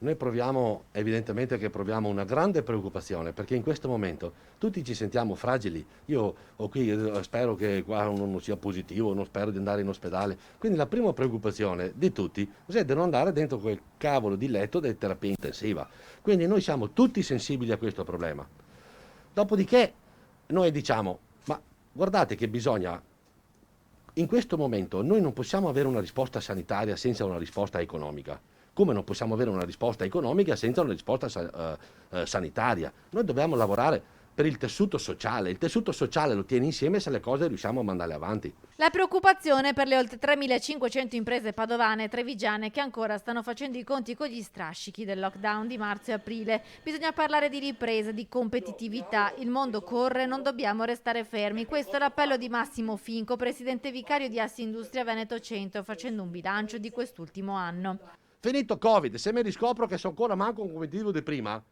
Noi proviamo, evidentemente che proviamo una grande preoccupazione, perché in questo momento tutti ci sentiamo fragili. Io ho qui, spero che qua non sia positivo, non spero di andare in ospedale. Quindi la prima preoccupazione di tutti è di non andare dentro quel cavolo di letto di terapia intensiva. Quindi noi siamo tutti sensibili a questo problema. Dopodiché noi diciamo, ma guardate che bisogna, in questo momento noi non possiamo avere una risposta sanitaria senza una risposta economica, come non possiamo avere una risposta economica senza una risposta sanitaria. Noi dobbiamo lavorare per il tessuto sociale lo tiene insieme se le cose riusciamo a mandarle avanti. La preoccupazione per le oltre 3.500 imprese padovane e trevigiane che ancora stanno facendo i conti con gli strascichi del lockdown di marzo e aprile. Bisogna parlare di ripresa, di competitività. Il mondo corre, non dobbiamo restare fermi. Questo è l'appello di Massimo Finco, presidente vicario di Assindustria Veneto Centro, facendo un bilancio di quest'ultimo anno. Finito Covid, se mi riscopro che sono ancora manco un competitivo di prima,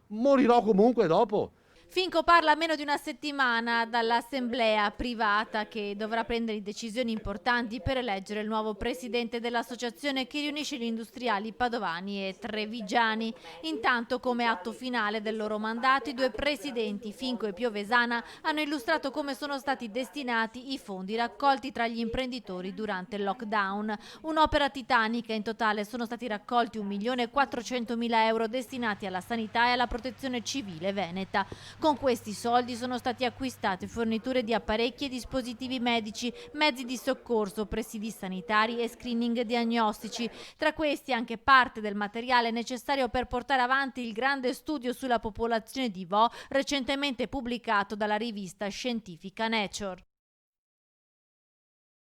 morirò comunque dopo. Finco parla a meno di una settimana dall'assemblea privata che dovrà prendere decisioni importanti per eleggere il nuovo presidente dell'associazione che riunisce gli industriali padovani e trevigiani. Intanto, come atto finale del loro mandato, i due presidenti, Finco e Piovesana, hanno illustrato come sono stati destinati i fondi raccolti tra gli imprenditori durante il lockdown. Un'opera titanica, in totale sono stati raccolti 1.400.000 euro destinati alla sanità e alla protezione civile veneta. Con questi soldi sono stati acquistate forniture di apparecchi e dispositivi medici, mezzi di soccorso, presidi sanitari e screening diagnostici. Tra questi anche parte del materiale necessario per portare avanti il grande studio sulla popolazione di Vo recentemente pubblicato dalla rivista scientifica Nature.